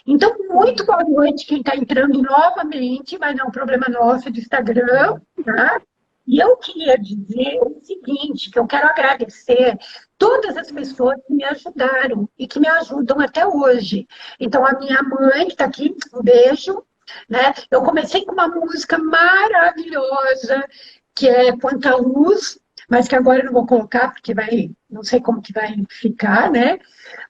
Então, muito boa noite quem está entrando novamente, mas é um problema nosso de Instagram, tá? E eu queria dizer o seguinte, que eu quero agradecer todas as pessoas que me ajudaram e que me ajudam até hoje. Então, a minha mãe, que está aqui, um beijo, né? Eu comecei com uma música maravilhosa, que é Quanta Luz, mas que agora eu não vou colocar, porque vai, não sei como que vai ficar, né?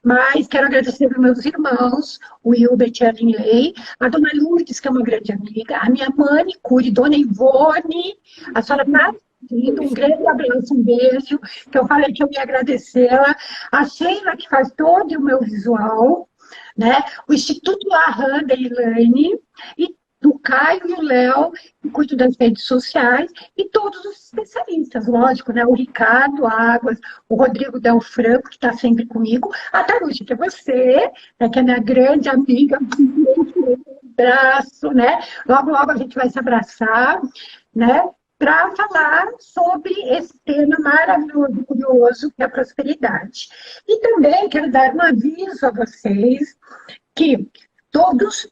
Mas quero agradecer aos meus irmãos, o Hilbert e a Linley, a dona Lourdes, que é uma grande amiga, a minha manicure, dona Ivone, a senhora está assistindo, um grande abraço, um beijo, que eu falei que eu ia agradecê-la, a Sheila, que faz todo o meu visual, né? O Instituto Arran da Elaine, e do Caio e o Léo, que cuidam das redes sociais, e todos os especialistas, lógico, né? O Ricardo Águas, o Rodrigo Del Franco, que está sempre comigo, a Tarushi, que é você, né? Que é minha grande amiga, um abraço, né? Logo, logo a gente vai se abraçar, né? Para falar sobre esse tema maravilhoso, curioso, que é a prosperidade. E também quero dar um aviso a vocês que todos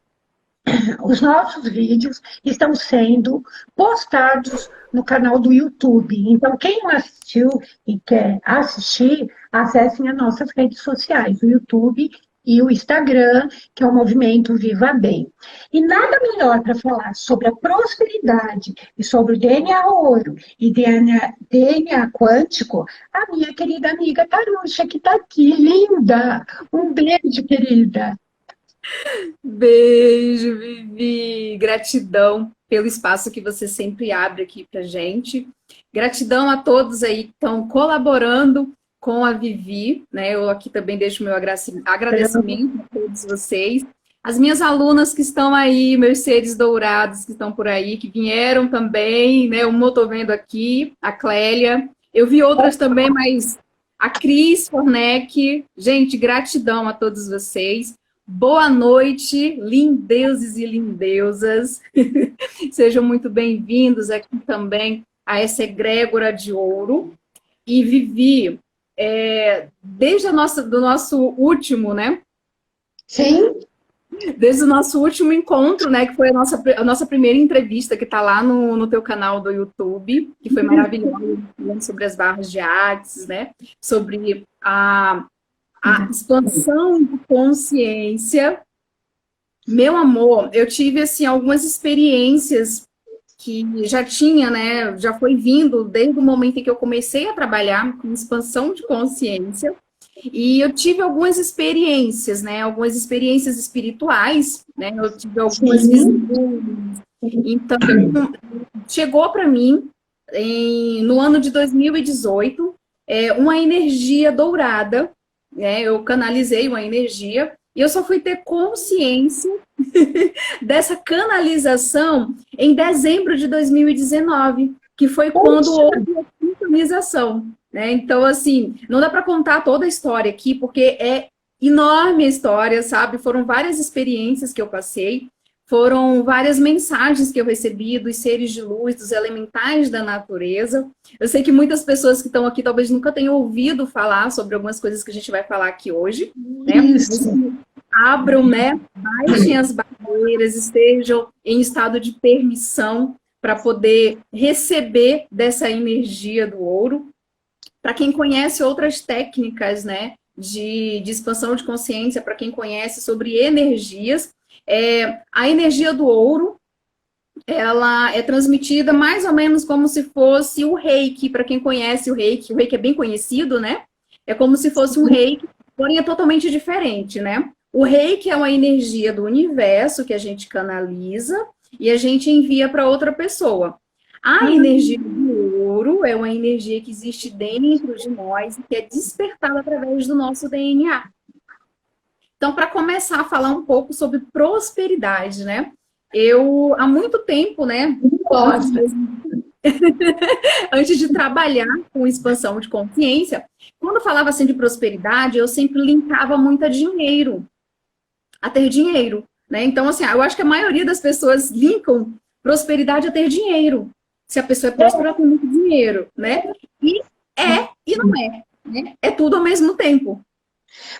os nossos vídeos estão sendo postados no canal do YouTube. Então, quem não assistiu e quer assistir, acessem as nossas redes sociais, o YouTube e o Instagram, que é o Movimento Viva Bem. E nada melhor para falar sobre a prosperidade e sobre o DNA ouro e DNA quântico, a minha querida amiga Tarusha, que está aqui, linda. Um beijo, querida. Beijo, Vivi. Gratidão pelo espaço que você sempre abre aqui para gente. Gratidão a todos aí que estão colaborando com a Vivi, né? Eu aqui também deixo meu agradecimento a todos vocês. As minhas alunas que estão aí, meus seres dourados que estão por aí, que vieram também, né? Uma eu estou vendo aqui, a Clélia. Eu vi outras também, mas a Cris Fornec. Gente, gratidão a todos vocês. Boa noite, lindeuses e lindeusas. Sejam muito bem-vindos aqui também a essa egrégora de ouro. E Vivi, desde do nosso último, né? Sim. Desde o nosso último encontro, né? Que foi a nossa primeira entrevista, que está lá no teu canal do YouTube, que foi maravilhosa, falando sobre as barras de Axis, né? Sobre a expansão de consciência. Meu amor, eu tive, assim, algumas experiências que já tinha, né, já foi vindo desde o momento em que eu comecei a trabalhar com expansão de consciência, e eu tive algumas experiências, né, algumas experiências espirituais, né, eu tive algumas visões. Então, chegou para mim, no ano de 2018, uma energia dourada, né, eu canalizei uma energia, e eu só fui ter consciência dessa canalização em dezembro de 2019, que foi quando houve a sintonização, né? Então, assim, não dá para contar toda a história aqui, porque é enorme a história, sabe? Foram várias experiências que eu passei, foram várias mensagens que eu recebi dos seres de luz, dos elementais da natureza. Eu sei que muitas pessoas que estão aqui talvez nunca tenham ouvido falar sobre algumas coisas que a gente vai falar aqui hoje, né? Isso. Abram, né? Baixem as barreiras, estejam em estado de permissão para poder receber dessa energia do ouro. Para quem conhece outras técnicas, né, de expansão de consciência, para quem conhece sobre energias, a energia do ouro, ela é transmitida mais ou menos como se fosse o reiki. Para quem conhece o reiki é bem conhecido, né? É como se fosse um reiki, porém é totalmente diferente, né? O reiki é uma energia do universo que a gente canaliza e a gente envia para outra pessoa. A energia do ouro é uma energia que existe dentro de nós e que é despertada através do nosso DNA. Então, para começar a falar um pouco sobre prosperidade, né? Eu, há muito tempo, né? Antes de trabalhar com expansão de consciência, quando falava assim de prosperidade, eu sempre linkava muito a dinheiro, a ter dinheiro, né? Então, assim, eu acho que a maioria das pessoas linkam prosperidade a ter dinheiro. Se a pessoa é próspera, ela tem muito dinheiro, né? E não é, né? É tudo ao mesmo tempo.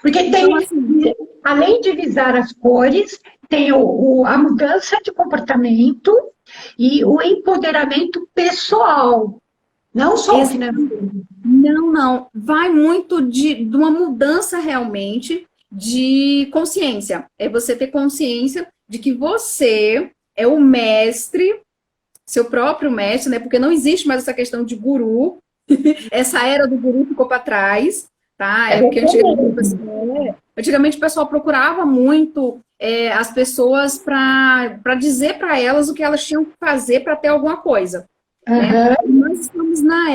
Porque então, assim, além de visar as cores, tem a mudança de comportamento e o empoderamento pessoal, não só o financeiro. Não, não. Vai muito de uma mudança realmente de consciência. É você ter consciência de que você é o mestre, seu próprio mestre, né? Porque não existe mais essa questão de guru. Essa era do guru ficou para trás, tá? É porque antigamente o pessoal procurava muito as pessoas para dizer para elas o que elas tinham que fazer para ter alguma coisa. Né? Nós estamos na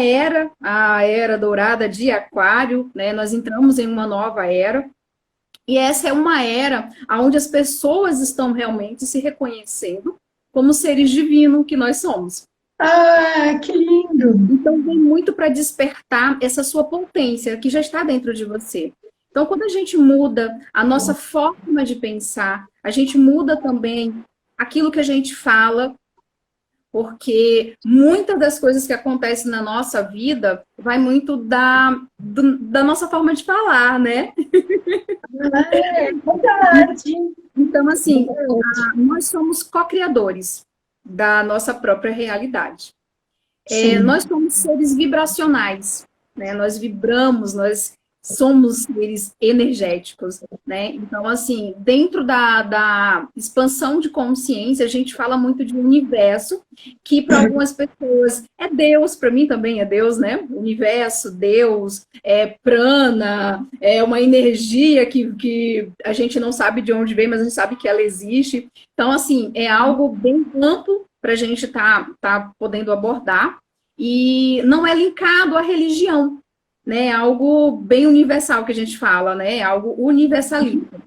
a era dourada de Aquário, né? Nós entramos em uma nova era, e essa é uma era onde as pessoas estão realmente se reconhecendo como seres divinos que nós somos. Ah, que lindo! Então vem muito para despertar essa sua potência que já está dentro de você. Então, quando a gente muda a nossa forma de pensar, a gente muda também aquilo que a gente fala, porque muitas das coisas que acontecem na nossa vida vai muito da nossa forma de falar, né? É verdade. Então, assim, nós somos co-criadores da nossa própria realidade. Nós somos seres vibracionais, né? Nós vibramos, nós somos seres energéticos, né? Então, assim, dentro da expansão de consciência, a gente fala muito de universo, que para algumas pessoas é Deus, para mim também é Deus, né? Universo, Deus, prana, é uma energia que a gente não sabe de onde vem, mas a gente sabe que ela existe. Então, assim, é algo bem amplo para a gente tá podendo abordar, e não é linkado à religião, né? É algo bem universal que a gente fala, né? É algo universalista.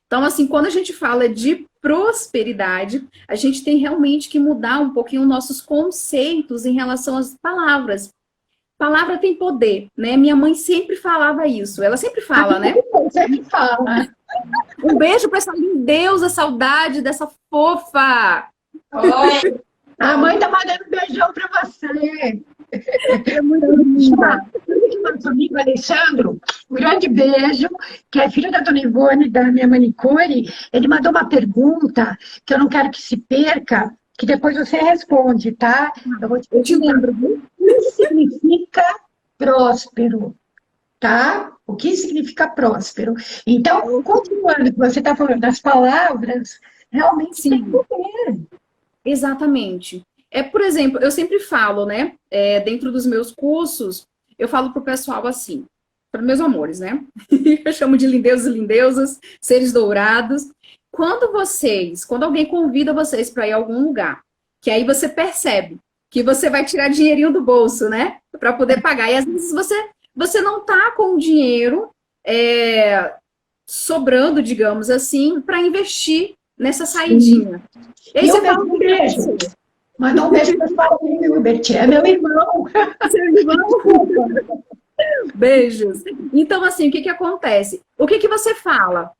Então, assim, quando a gente fala de prosperidade, a gente tem realmente que mudar um pouquinho nossos conceitos em relação às palavras. Palavra tem poder, né? Minha mãe sempre falava isso. Ela sempre fala, né? Sempre fala. Um beijo para essa lindeusa, saudade dessa fofa. Oi. A mãe tá mandando um beijão para você. É muito linda. Nosso amigo Alessandro, um grande beijo, que é filho da dona Ivone, da minha manicure. Ele mandou uma pergunta que eu não quero que se perca, que depois você responde, tá? Eu te lembro. O que significa próspero? Tá? O que significa próspero? Então, continuando, você está falando das palavras, realmente Sim. tem poder. Exatamente. Por exemplo, eu sempre falo, né? Dentro dos meus cursos, eu falo para o pessoal assim, para meus amores, né? Eu chamo de lindeusos e lindeusas, seres dourados. Quando alguém convida vocês para ir a algum lugar, que aí você percebe que você vai tirar dinheirinho do bolso, né? Para poder pagar. E às vezes você não tá com o dinheiro sobrando, digamos assim, para investir nessa saidinha. E aí você fala um beijo. Mandou um beijo para o pessoal do Hilbert. É meu irmão. Seu irmão. Beijos. Então, assim, o que acontece? O que você fala?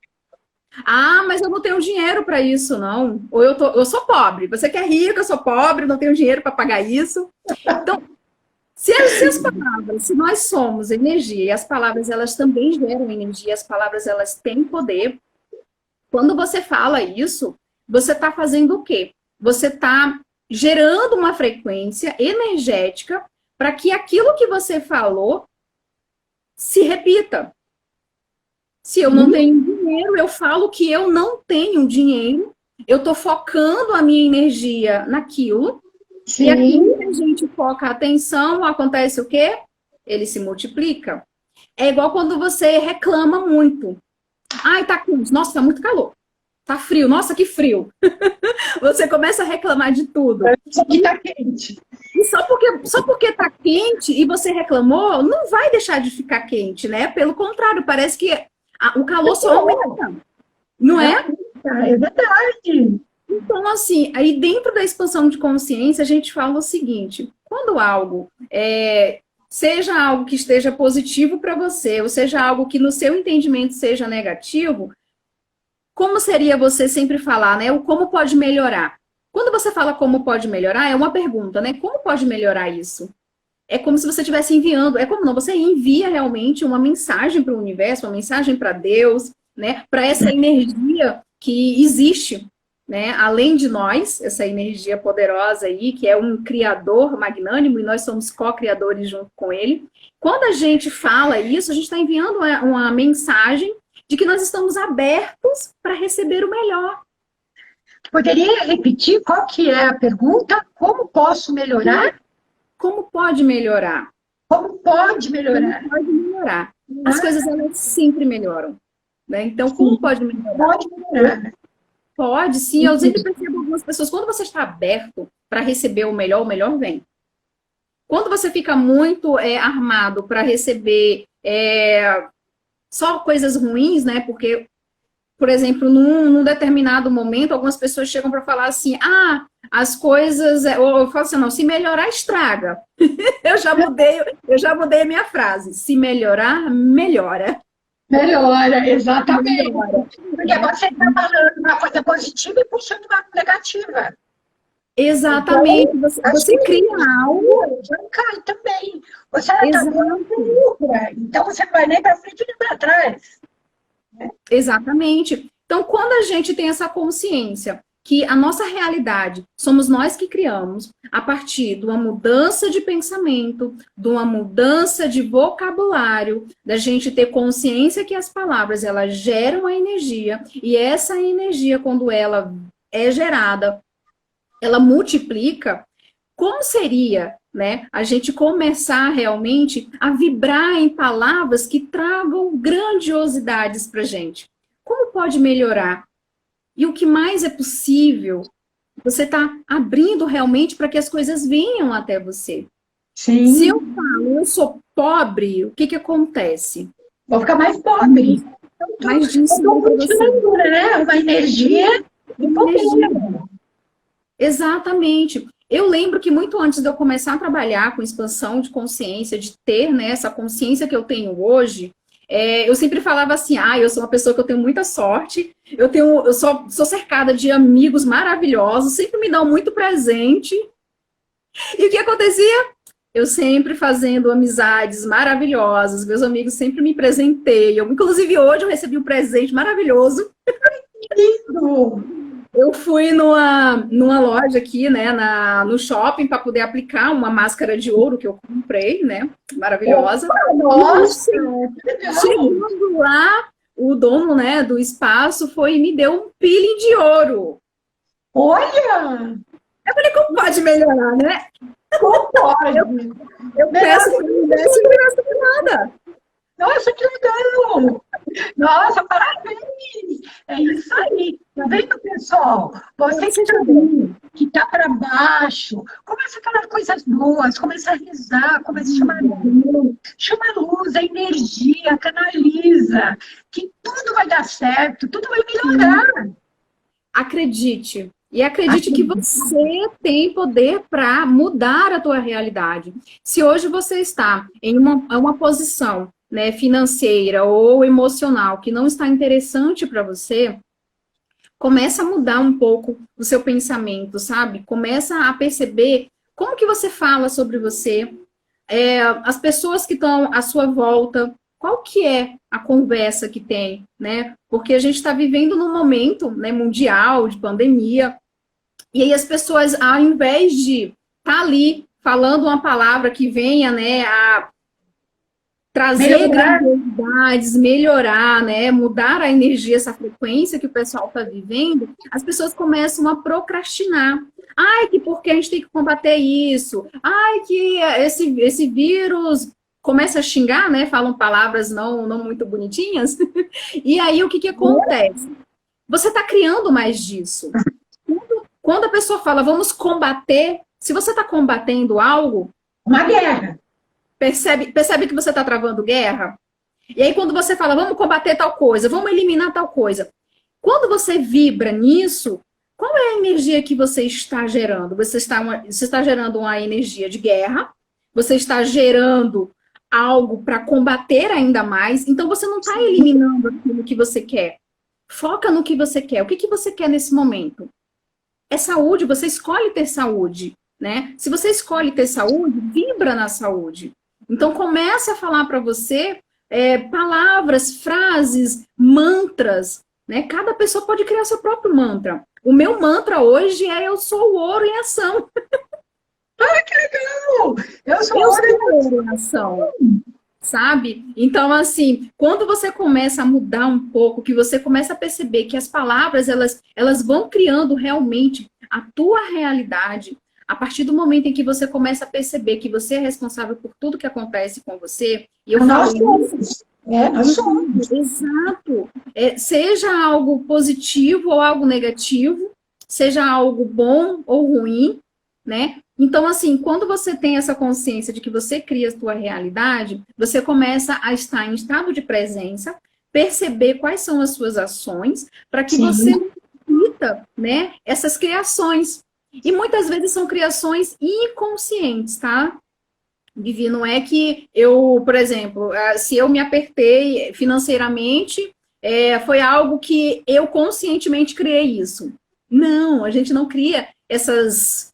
Ah, mas eu não tenho dinheiro para isso, não. Ou eu sou pobre. Você que é rico, eu sou pobre, não tenho dinheiro para pagar isso. Então, se as palavras, se nós somos energia, e as palavras, elas também geram energia, as palavras, elas têm poder. Quando você fala isso, você está fazendo o quê? Você está gerando uma frequência energética para que aquilo que você falou se repita. Se eu não tenho dinheiro, eu falo que eu não tenho dinheiro, eu estou focando a minha energia naquilo. Sim. E aquilo que a gente foca a atenção, acontece o quê? Ele se multiplica. É igual quando você reclama muito. Ai, tá quente. Nossa, tá muito calor. Tá frio. Nossa, que frio. Você começa a reclamar de tudo. Só que tá quente. E só porque tá quente e você reclamou, não vai deixar de ficar quente, né? Pelo contrário, parece que o calor só aumenta. Não é? É verdade. Então, assim, aí dentro da expansão de consciência, a gente fala o seguinte: quando algo seja algo que esteja positivo para você, ou seja algo que no seu entendimento seja negativo, como seria você sempre falar, né? O como pode melhorar? Quando você fala como pode melhorar, é uma pergunta, né? Como pode melhorar isso? É como se você estivesse enviando, você envia realmente uma mensagem para o universo, uma mensagem para Deus, né, para essa energia que existe, né, além de nós, essa energia poderosa aí, que é um criador magnânimo, e nós somos co-criadores junto com ele. Quando a gente fala isso, a gente está enviando uma mensagem de que nós estamos abertos para receber o melhor. Poderia repetir qual que é a pergunta? Como posso melhorar? Como pode melhorar? Como pode melhorar? Como pode melhorar? As coisas, elas sempre melhoram, né? Então, como pode melhorar? Pode melhorar. Pode, sim. Eu sempre percebo algumas pessoas, quando você está aberto para receber o melhor vem. Quando você fica muito armado para receber só coisas ruins, né? Porque, por exemplo, num determinado momento, algumas pessoas chegam para falar assim, as coisas... Ou eu falo assim, não, se melhorar, estraga. eu já mudei a minha frase. Se melhorar, melhora. Melhora, exatamente. Melhora. Porque você está falando uma coisa positiva e puxando uma negativa. Exatamente. Então, você cria algo. Já cai também. Você está lucra. Então você não vai nem para frente nem para trás. Exatamente. Então, quando a gente tem essa consciência que a nossa realidade somos nós que criamos a partir de uma mudança de pensamento, de uma mudança de vocabulário, da gente ter consciência que as palavras, elas geram a energia, e essa energia, quando ela é gerada, ela multiplica. Como seria, né, a gente começar realmente a vibrar em palavras que tragam grandiosidades para a gente? Como pode melhorar? E o que mais é possível, você está abrindo realmente para que as coisas venham até você. Sim. Se eu falo, eu sou pobre, o que acontece? Vou ficar mais pobre. Mais disso para você. Né? Uma energia de poder. Exatamente. Eu lembro que muito antes de eu começar a trabalhar com expansão de consciência, de ter, né, essa consciência que eu tenho hoje, eu sempre falava assim, eu sou uma pessoa que eu tenho muita sorte, eu sou cercada de amigos maravilhosos, sempre me dão muito presente. E o que acontecia? Eu sempre fazendo amizades maravilhosas, meus amigos sempre me presenteiam. Inclusive hoje eu recebi um presente maravilhoso. Que lindo! Eu fui numa loja aqui, né, no shopping, para poder aplicar uma máscara de ouro que eu comprei, né, maravilhosa. Nossa! Chegando lá, o dono, né, do espaço foi e me deu um peeling de ouro. Olha! Eu falei, como pode melhorar, né? Como pode? Eu peço que me desse graça de nada. Nossa, que legal! Nossa, parabéns! É isso aí. Tá vendo, pessoal? Você que está para baixo, começa a falar coisas boas, começa a rezar, começa a chamar Deus, chama a luz, a energia, canaliza, que tudo vai dar certo, tudo vai melhorar. Acredite. E acredite que você tem poder para mudar a tua realidade. Se hoje você está em uma posição, né, financeira ou emocional que não está interessante para você, começa a mudar um pouco o seu pensamento, sabe? Começa a perceber como que você fala sobre você, as pessoas que estão à sua volta, qual que é a conversa que tem, né? Porque a gente está vivendo num momento, né, mundial, de pandemia, e aí as pessoas, ao invés de estar ali falando uma palavra que venha, né, a trazer grandiosidades, melhorar, né, mudar a energia, essa frequência que o pessoal está vivendo, as pessoas começam a procrastinar. Ai, que porque a gente tem que combater isso. Ai, que esse vírus começa a xingar, né, falam palavras não muito bonitinhas. E aí, o que acontece? Você está criando mais disso. Quando a pessoa fala, vamos combater, se você está combatendo algo... Uma guerra. Percebe que você está travando guerra? E aí, quando você fala, vamos combater tal coisa, vamos eliminar tal coisa. Quando você vibra nisso, qual é a energia que você está gerando? Você está gerando uma energia de guerra, você está gerando algo para combater ainda mais, então você não está eliminando aquilo que você quer. Foca no que você quer. O que você quer nesse momento? É saúde, você escolhe ter saúde, né? Se você escolhe ter saúde, vibra na saúde. Então, comece a falar para você palavras, frases, mantras, né? Cada pessoa pode criar seu próprio mantra. O meu mantra hoje é eu sou o ouro em ação. Ah, que legal! Eu sou Eu ouro em sou ouro em ação. Sabe? Então, assim, quando você começa a mudar um pouco, que você começa a perceber que as palavras, elas vão criando realmente a tua realidade, a partir do momento em que você começa a perceber que você é responsável por tudo que acontece com você, e eu nós falo isso, somos. Nós somos. exato, seja algo positivo ou algo negativo, seja algo bom ou ruim, né? Então, assim, quando você tem essa consciência de que você cria a sua realidade, você começa a estar em estado de presença, perceber quais são as suas ações, para que você repita, né, essas criações. E muitas vezes são criações inconscientes, tá? Vivi, não é que eu, por exemplo, se eu me apertei financeiramente, foi algo que eu conscientemente criei isso. Não, a gente não cria essas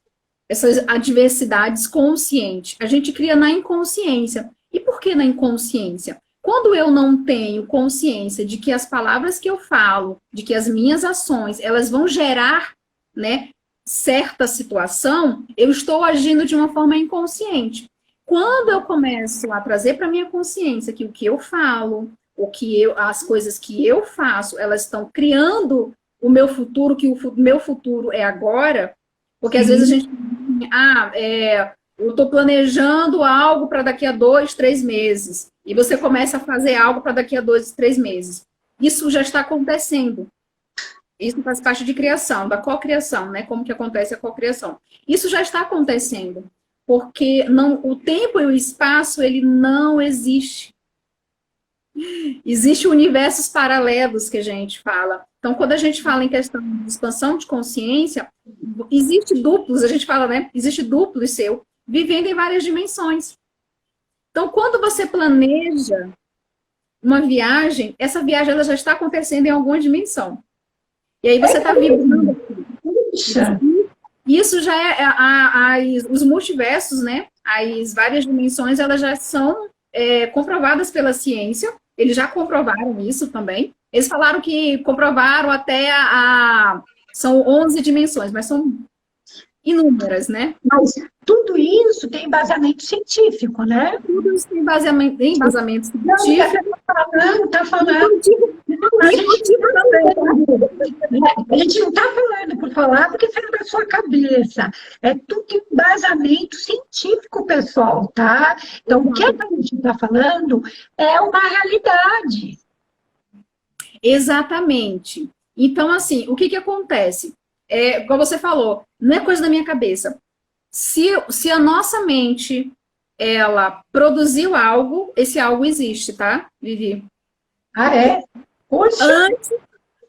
adversidades consciente. A gente cria na inconsciência. E por que na inconsciência? Quando eu não tenho consciência de que as palavras que eu falo, de que as minhas ações, elas vão gerar, né, certa situação, eu estou agindo de uma forma inconsciente. Quando eu começo a trazer para minha consciência que o que eu falo, as coisas que eu faço, elas estão criando o meu futuro, que o meu futuro é agora, porque às vezes a gente eu estou planejando algo para daqui a 2, 3 meses. E você começa a fazer algo para daqui a 2, 3 meses. Isso já está acontecendo. Isso faz parte de criação, da cocriação, né? Como que acontece a cocriação. Isso já está acontecendo. Porque o tempo e o espaço, ele não existe. Existem universos paralelos que a gente fala. Então, quando a gente fala em questão de expansão de consciência, existe duplos, a gente fala, né? Existe duplos seu, vivendo em várias dimensões. Então, quando você planeja uma viagem, essa viagem ela já está acontecendo em alguma dimensão. E aí você está vibrando. Isso já os multiversos, né? As várias dimensões, elas já são comprovadas pela ciência. Eles já comprovaram isso também. Eles falaram que comprovaram até são 11 dimensões, mas são inúmeras, né? Mas tudo isso tem embasamento científico, né? Tudo isso tem embasamento científico. Tá falando. A gente não está falando por falar porque saiu da sua cabeça. É tudo embasamento científico, pessoal, tá? Então, o que a gente está falando é uma realidade. Exatamente. Então, assim, o que acontece? Como você falou, não é coisa da minha cabeça. Se a nossa mente, ela produziu algo, esse algo existe, tá, Vivi? Ah, é? Poxa.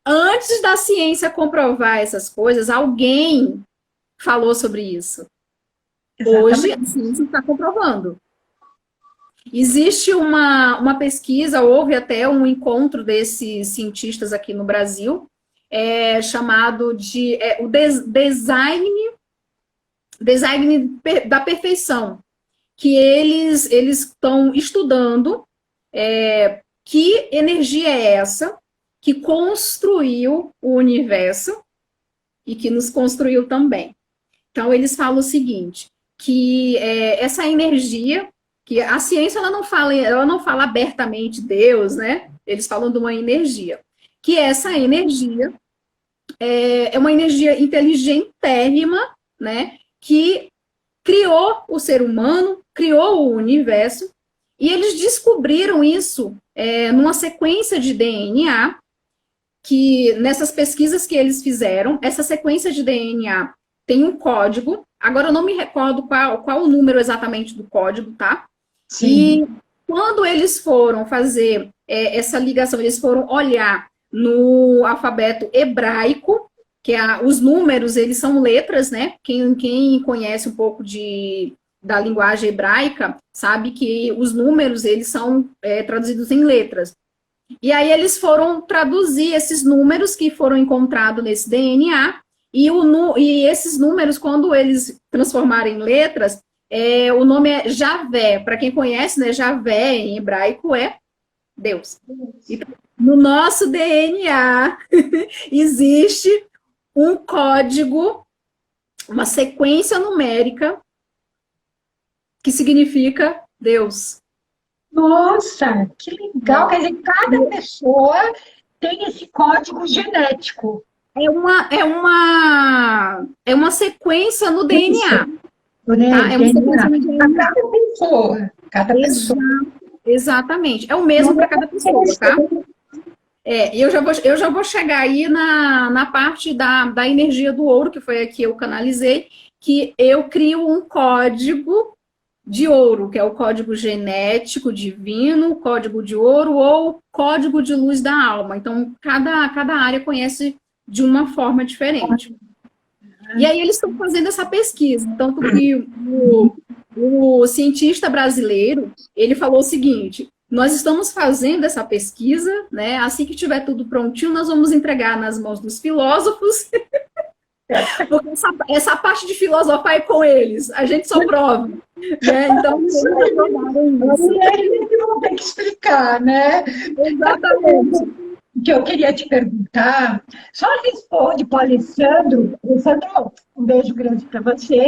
Antes da ciência comprovar essas coisas, alguém falou sobre isso. Exatamente. Hoje, a ciência está comprovando. Existe uma pesquisa, houve até um encontro desses cientistas aqui no Brasil, chamado de o design da perfeição, que eles estão estudando que energia é essa que construiu o universo e que nos construiu também. Então, eles falam o seguinte, que essa energia, que a ciência ela não fala abertamente Deus, né? Eles falam de uma energia, que essa energia é uma energia inteligentérrima, né? Que criou o ser humano, criou o universo, e eles descobriram isso numa sequência de DNA, que nessas pesquisas que eles fizeram, essa sequência de DNA tem um código, agora eu não me recordo qual o número exatamente do código, tá? Sim. E quando eles foram fazer essa ligação, eles foram olhar no alfabeto hebraico, que os números, eles são letras, né? Quem conhece um pouco da linguagem hebraica sabe que os números, eles são traduzidos em letras. E aí eles foram traduzir esses números que foram encontrados nesse DNA, e esses números, quando eles transformaram em letras, o nome é Javé. Para quem conhece, né, Javé em hebraico é Deus. Então, no nosso DNA existe um código, uma sequência numérica que significa Deus. Nossa, que legal! Quer dizer, cada pessoa tem esse código genético. É uma sequência no DNA, Né? tá? É uma sequência no A DNA. cada pessoa. Cada pessoa. Exatamente. É o mesmo para cada pessoa, tá? Eu já vou chegar aí na parte da energia do ouro, que foi a que eu canalizei, que eu crio um código de ouro, que é o código genético divino, código de ouro ou código de luz da alma. Então, cada área conhece de uma forma diferente. E aí eles estão fazendo essa pesquisa, tanto que o cientista brasileiro, ele falou o seguinte: nós estamos fazendo essa pesquisa, né? Assim que tiver tudo prontinho, nós vamos entregar nas mãos dos filósofos, porque essa parte de filosofar é com eles, a gente só prova, né? Então, eles aprovaram isso. Eles vão ter que explicar, né? Exatamente. O que eu queria te perguntar, só responde para o Alessandro. Alessandro, um beijo grande para você.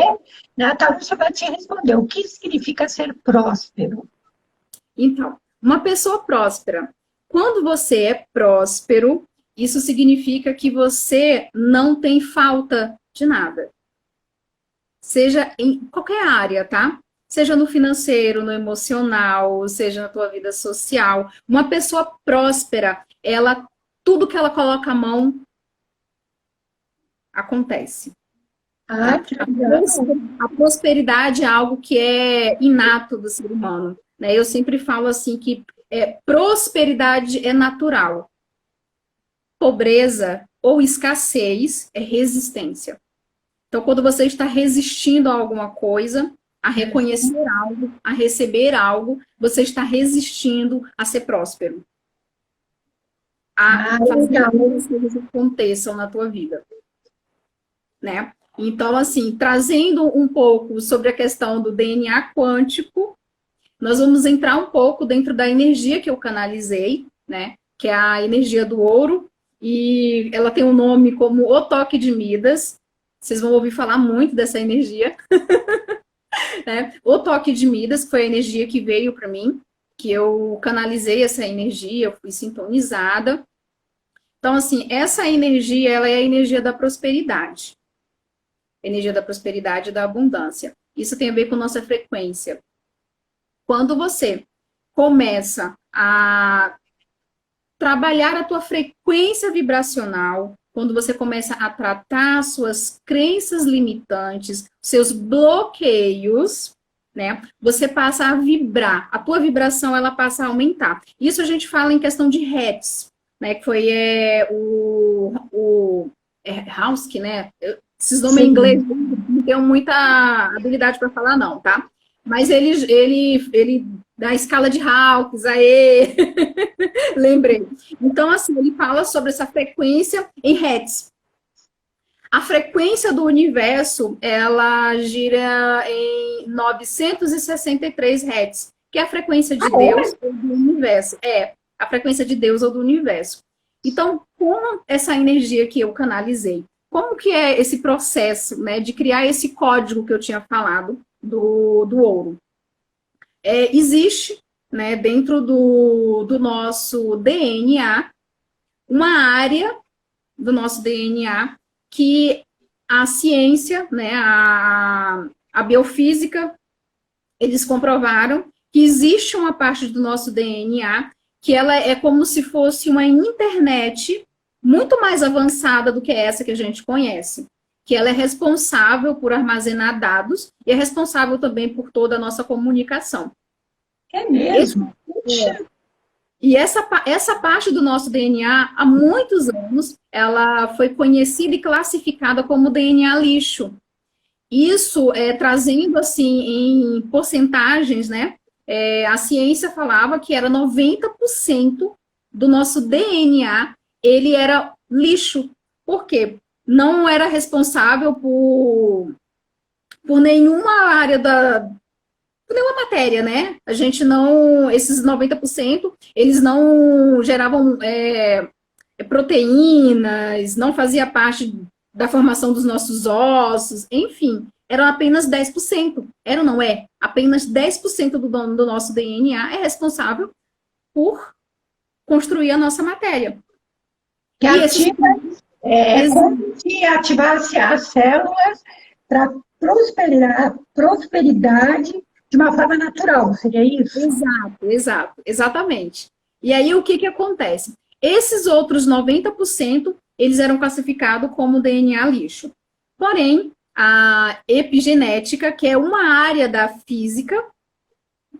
A Thaúcha vai te responder. O que significa ser próspero? Então, uma pessoa próspera. Quando você é próspero, isso significa que você não tem falta de nada. Seja em qualquer área, tá? Seja no financeiro, no emocional, seja na tua vida social. Uma pessoa próspera, tudo que ela coloca a mão, acontece. Ah, que legal. A prosperidade é algo que é inato do ser humano, né? Eu sempre falo assim que prosperidade é natural. Pobreza ou escassez é resistência. Então, quando você está resistindo a alguma coisa, a reconhecer algo, a receber algo, você está resistindo a ser próspero. A fazer que as coisas aconteçam na tua vida. Né? Então, assim, trazendo um pouco sobre a questão do DNA quântico, nós vamos entrar um pouco dentro da energia que eu canalizei, né? Que é a energia do ouro, e ela tem um nome como o toque de Midas. Vocês vão ouvir falar muito dessa energia. Né? O toque de Midas foi a energia que veio para mim, que eu canalizei essa energia, eu fui sintonizada. Então, assim, essa energia, ela é a energia da prosperidade. Energia da prosperidade e da abundância. Isso tem a ver com nossa frequência. Quando você começa a trabalhar a tua frequência vibracional, quando você começa a tratar suas crenças limitantes, seus bloqueios, né? Você passa a vibrar, a tua vibração ela passa a aumentar. Isso a gente fala em questão de hertz, né? Que foi o Haussky, né? Esses nomes em inglês não tenho muita habilidade para falar, não, tá? Mas ele da escala de Hawkins, aê! Lembrei. Então, assim, ele fala sobre essa frequência em hertz. A frequência do universo, ela gira em 963 hertz, que é a frequência de Deus ou do universo. É, a frequência de Deus ou do universo. Então, como essa energia que eu canalizei, como que é esse processo, né, de criar esse código que eu tinha falado do ouro? Existe, né, dentro do nosso DNA, uma área do nosso DNA que a ciência, né, a biofísica, eles comprovaram que existe uma parte do nosso DNA que ela é como se fosse uma internet muito mais avançada do que essa que a gente conhece, que ela é responsável por armazenar dados e é responsável também por toda a nossa comunicação. É mesmo? E essa parte do nosso DNA, há muitos anos, ela foi conhecida e classificada como DNA lixo. Isso, trazendo, assim, em porcentagens, né? A ciência falava que era 90% do nosso DNA, ele era lixo. Por quê? Não era responsável por nenhuma área nenhuma matéria, né? A gente não, esses 90%, eles não geravam proteínas, não fazia parte da formação dos nossos ossos, enfim, eram apenas 10%. Era ou não é? Apenas 10% do nosso DNA é responsável por construir a nossa matéria. Que ativa, como se ativasse as células para prosperidade de uma forma natural, seria isso? Exatamente. E aí o que acontece? Esses outros 90%, eles eram classificados como DNA lixo. Porém, a epigenética, que é uma área da física,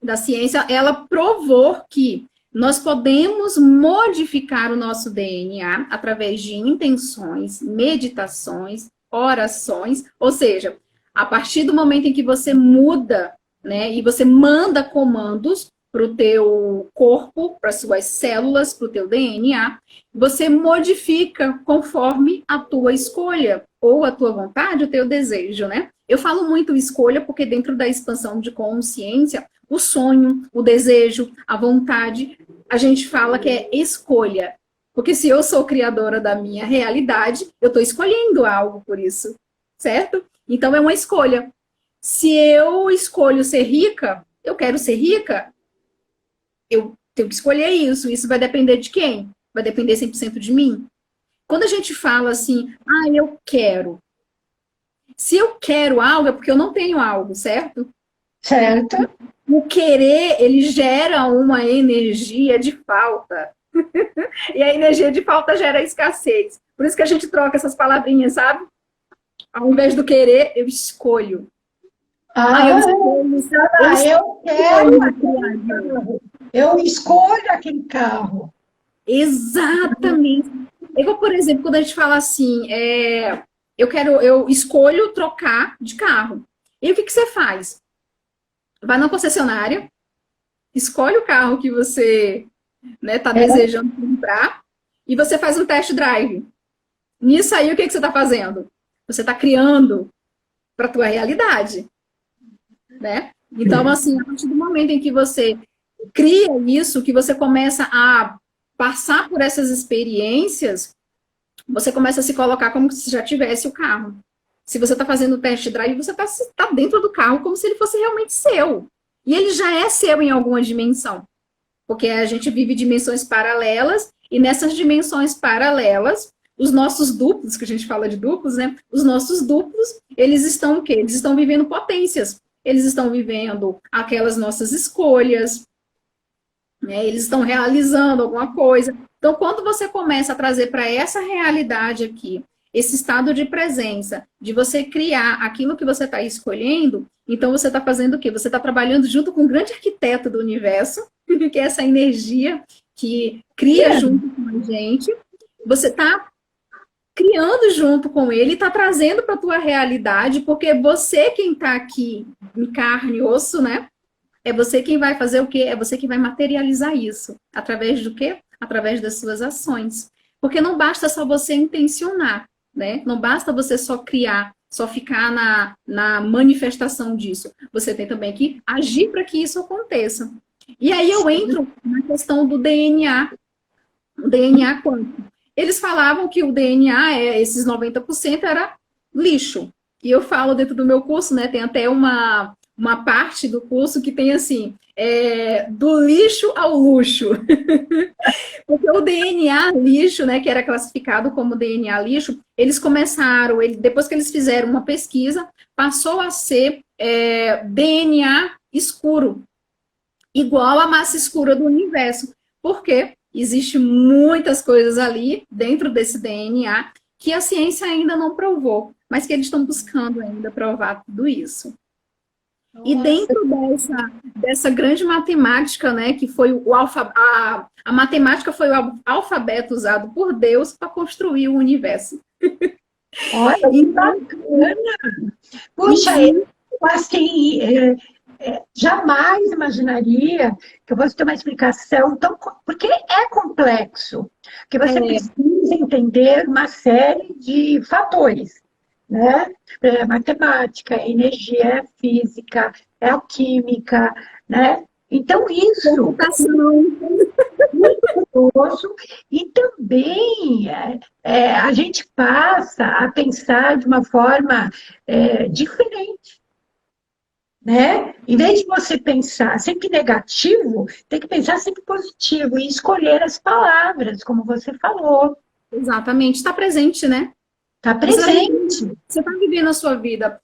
da ciência, ela provou que nós podemos modificar o nosso DNA através de intenções, meditações, orações, ou seja, a partir do momento em que você muda, né, e você manda comandos para o teu corpo, para suas células, para o teu DNA, você modifica conforme a tua escolha, ou a tua vontade, o teu desejo, né? Eu falo muito escolha porque dentro da expansão de consciência, o sonho, o desejo, a vontade, a gente fala que é escolha. Porque se eu sou criadora da minha realidade, eu estou escolhendo algo por isso, certo? Então é uma escolha. Se eu escolho ser rica, eu quero ser rica, eu tenho que escolher isso. Isso vai depender de quem? Vai depender 100% de mim? Quando a gente fala assim, eu quero. Se eu quero algo, é porque eu não tenho algo, certo? Certo. O querer, ele gera uma energia de falta. E a energia de falta gera escassez. Por isso que a gente troca essas palavrinhas, sabe? Ao invés do querer, eu escolho. Eu escolho aquele carro. Exatamente. Igual, por exemplo, quando a gente fala assim, eu escolho trocar de carro. E o que você faz? Vai na concessionária, escolhe o carro que você está desejando comprar e você faz um test drive. Nisso aí, o que você está fazendo? Você está criando para a tua realidade. Né? Então, assim, a partir do momento em que você cria isso, que você começa a passar por essas experiências, você começa a se colocar como se já tivesse o carro. Se você está fazendo o test drive, você está dentro do carro como se ele fosse realmente seu. E ele já é seu em alguma dimensão. Porque a gente vive dimensões paralelas, e nessas dimensões paralelas, os nossos duplos, que a gente fala de duplos, né? Os nossos duplos, eles estão o quê? Eles estão vivendo potências. Eles estão vivendo aquelas nossas escolhas, né? Eles estão realizando alguma coisa. Então, quando você começa a trazer para essa realidade aqui, esse estado de presença, de você criar aquilo que você está escolhendo, então você está fazendo o quê? Você está trabalhando junto com o grande arquiteto do universo, que é essa energia que cria junto com a gente. Você está criando junto com ele, está trazendo para a tua realidade, porque você quem está aqui em carne e osso, né? É você quem vai fazer o quê? É você quem vai materializar isso. Através do quê? Através das suas ações. Porque não basta só você intencionar, né? Não basta você só criar, só ficar na manifestação disso. Você tem também que agir para que isso aconteça. E aí eu entro na questão do DNA. O DNA quântico. Eles falavam que o DNA, esses 90%, era lixo. E eu falo dentro do meu curso, né? Tem até uma parte do curso que tem assim, do lixo ao luxo. Porque o DNA lixo, né, que era classificado como DNA lixo, eles começaram, depois que eles fizeram uma pesquisa, passou a ser DNA escuro, igual à massa escura do universo. Por quê? Existem muitas coisas ali dentro desse DNA que a ciência ainda não provou, mas que eles estão buscando ainda provar tudo isso. Nossa. E dentro dessa grande matemática, né, que foi a matemática foi o alfabeto usado por Deus para construir o universo. Olha, que bacana! Puxa, eu assim, jamais imaginaria que eu fosse ter uma explicação tão... Porque é complexo, que você precisa entender uma série de fatores. né? É matemática, é energia, é física, é alquímica, né? Então, isso Computação. curioso, e também a gente passa a pensar de uma forma diferente, né? Em vez de você pensar sempre negativo, tem que pensar sempre positivo e escolher as palavras, como você falou. Exatamente, está presente, né? Está presente. Você está vivendo a sua vida.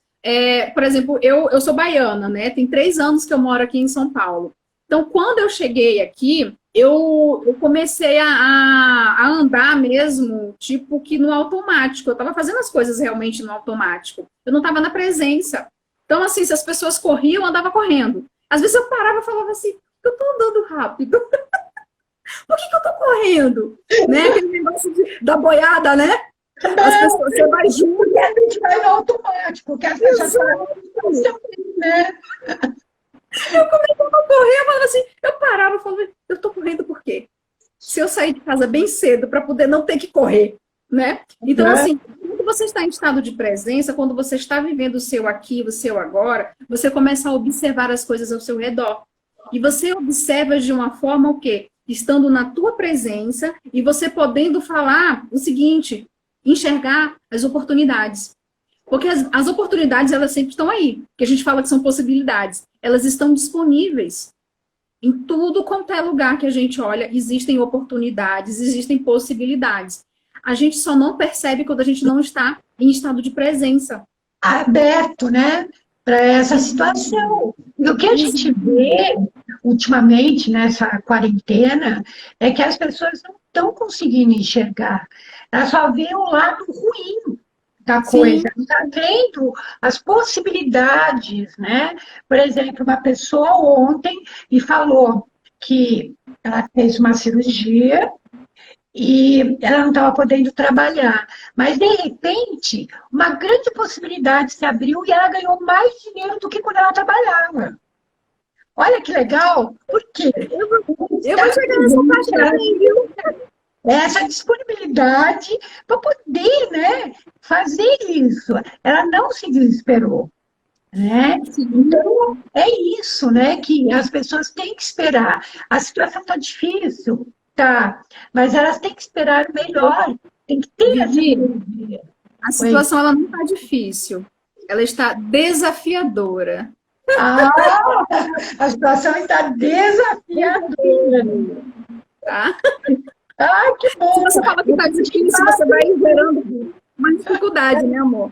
Por exemplo, eu sou baiana, né? Tem 3 anos que eu moro aqui em São Paulo. Então, quando eu cheguei aqui, eu comecei a andar mesmo, tipo que no automático. Eu estava fazendo as coisas realmente no automático. Eu não estava na presença. Então, assim, se as pessoas corriam, eu andava correndo. Às vezes eu parava e falava assim, eu estou andando rápido. Por que eu estou correndo? Né? Aquele negócio da boiada, né? As pessoas, você vai junto. Porque a gente vai no automático, porque as pessoas falam, né? Eu começava a correr, eu falava assim, eu parava e falava, eu tô correndo por quê? Se eu sair de casa bem cedo para poder não ter que correr, né? Então, assim, quando você está em estado de presença, quando você está vivendo o seu aqui, o seu agora, você começa a observar as coisas ao seu redor. E você observa de uma forma o quê? Estando na tua presença e você podendo falar o seguinte, enxergar as oportunidades. Porque as oportunidades, elas sempre estão aí. Que a gente fala que são possibilidades. Elas estão disponíveis. Em tudo quanto é lugar que a gente olha, existem oportunidades, existem possibilidades. A gente só não percebe quando a gente não está em estado de presença. Aberto, né? Para essa situação. E o que a gente vê ultimamente nessa quarentena é que as pessoas não estão conseguindo enxergar. Elas só vê o lado ruim da coisa, não está vendo as possibilidades, né? Por exemplo, uma pessoa ontem me falou que ela fez uma cirurgia e ela não estava podendo trabalhar. Mas, de repente, uma grande possibilidade se abriu e ela ganhou mais dinheiro do que quando ela trabalhava. Olha que legal! Por quê? Eu vou chegar nessa parte também, viu? Essa disponibilidade para poder, né, fazer isso. Ela não se desesperou, né? Então, é isso, né, que as pessoas têm que esperar. A situação está difícil, tá, mas elas têm que esperar o melhor. Tem que ter essa energia. A situação ela não está difícil, ela está desafiadora. Ah, a situação está desafiadora. Tá? Ah, que bom! Se você fala que está difícil, você vai gerando uma dificuldade, né, amor?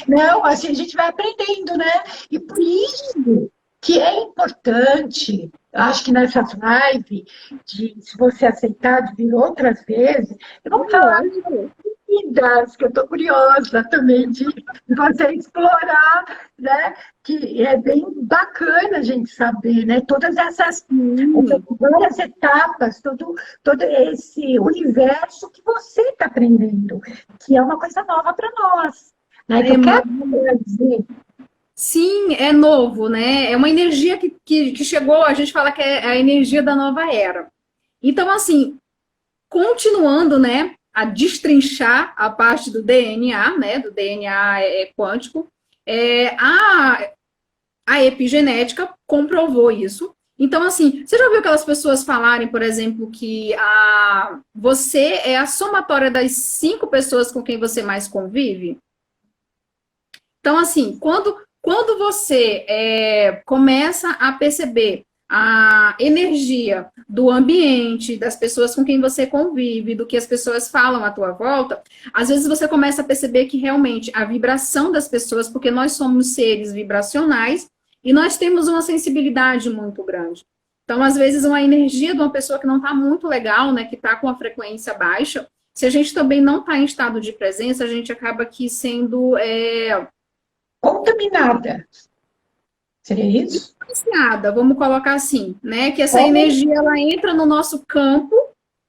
Não, assim, a gente vai aprendendo, né? E por isso que é importante, eu acho que nessas lives, se você aceitar de vir outras vezes, eu vou falar de vidas, que eu estou curiosa também de você explorar, né? Que é bem bacana a gente saber, né? Todas essas várias etapas, todo esse universo que você está aprendendo, que é uma coisa nova para nós. Né? Que eu quero dizer. Sim, é novo, né? É uma energia que chegou, a gente fala que é a energia da nova era. Então, assim, continuando, né, a destrinchar a parte do DNA, né, do DNA quântico, a epigenética comprovou isso. Então, assim, você já viu aquelas pessoas falarem, por exemplo, que você é a somatória das 5 pessoas com quem você mais convive? Então, assim, quando você começa a perceber a energia do ambiente, das pessoas com quem você convive, do que as pessoas falam à tua volta, às vezes você começa a perceber que realmente a vibração das pessoas, porque nós somos seres vibracionais e nós temos uma sensibilidade muito grande. Então, às vezes, uma energia de uma pessoa que não está muito legal, né, que está com a frequência baixa, se a gente também não está em estado de presença, a gente acaba aqui sendo contaminada. Seria isso? Influenciada, vamos colocar assim, né? Que essa energia ela entra no nosso campo.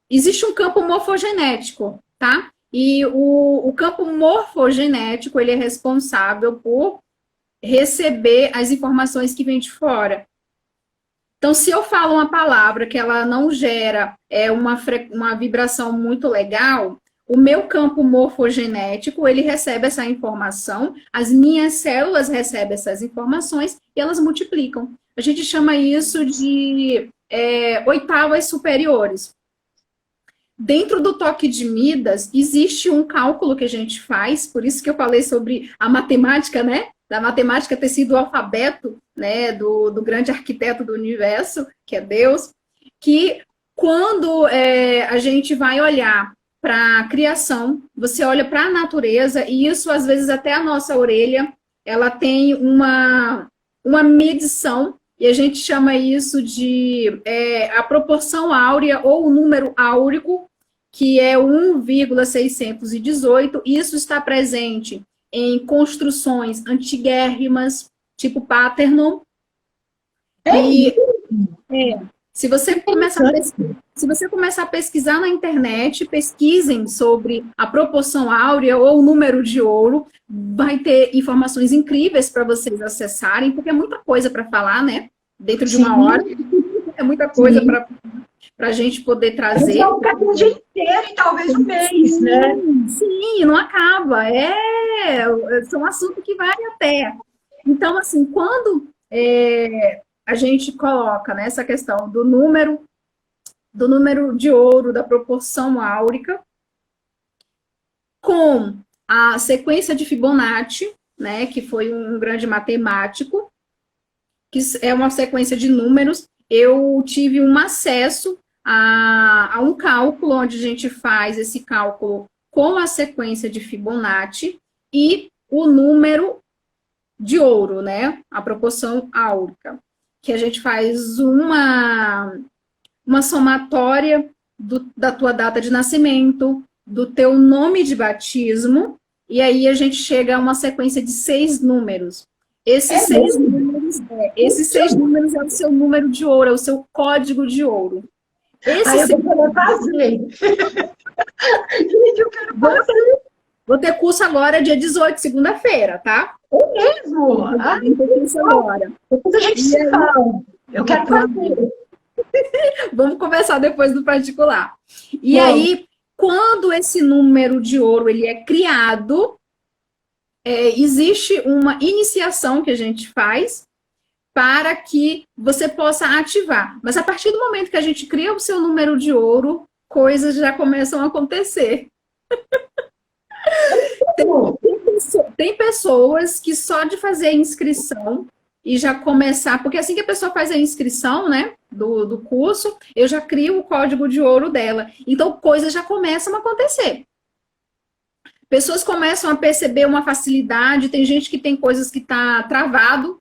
Existe um campo morfogenético, tá? E o campo morfogenético ele é responsável por receber as informações que vêm de fora. Então, se eu falo uma palavra que ela não gera uma vibração muito legal, o meu campo morfogenético, ele recebe essa informação, as minhas células recebem essas informações e elas multiplicam. A gente chama isso de oitavas superiores. Dentro do toque de Midas, existe um cálculo que a gente faz, por isso que eu falei sobre a matemática, né? Da matemática ter sido o alfabeto, né? Do grande arquiteto do universo, que é Deus, que quando a gente vai olhar para a criação, você olha para a natureza, e isso, às vezes, até a nossa orelha, ela tem uma medição, e a gente chama isso de a proporção áurea ou o número áurico, que é 1,618. Isso está presente em construções antiguérrimas, tipo Parthenon. Se você começar a pesquisar na internet, pesquisem sobre a proporção áurea ou o número de ouro, vai ter informações incríveis para vocês acessarem, porque é muita coisa para falar, né? Dentro de uma hora, é muita coisa para a gente poder trazer. É um dia inteiro e talvez um mês, né? Sim, não acaba. É um assunto que vai até. Então, assim, quando a gente coloca, né, essa questão do número de ouro, da proporção áurica, com a sequência de Fibonacci, né, que foi um grande matemático, que é uma sequência de números, eu tive um acesso a um cálculo, onde a gente faz esse cálculo com a sequência de Fibonacci e o número de ouro, né, a proporção áurica, que a gente faz uma somatória da tua data de nascimento, do teu nome de batismo, e aí a gente chega a uma sequência de 6 números. Esses seis números é o seu número de ouro, é o seu código de ouro. Eu vou fazer. Gente, eu quero fazer. Vou ter curso agora, dia 18, segunda-feira, tá? É mesmo? Agora. Depois a gente se fala. Eu quero fazer. Vamos conversar depois do particular. E aí, quando esse número de ouro ele é criado, existe uma iniciação que a gente faz para que você possa ativar. Mas a partir do momento que a gente cria o seu número de ouro, coisas já começam a acontecer. Tem pessoas que só de fazer a inscrição e já começar, porque assim que a pessoa faz a inscrição, né, do curso, eu já crio o código de ouro dela. Então, coisas já começam a acontecer. Pessoas começam a perceber uma facilidade, tem gente que tem coisas que tá travado,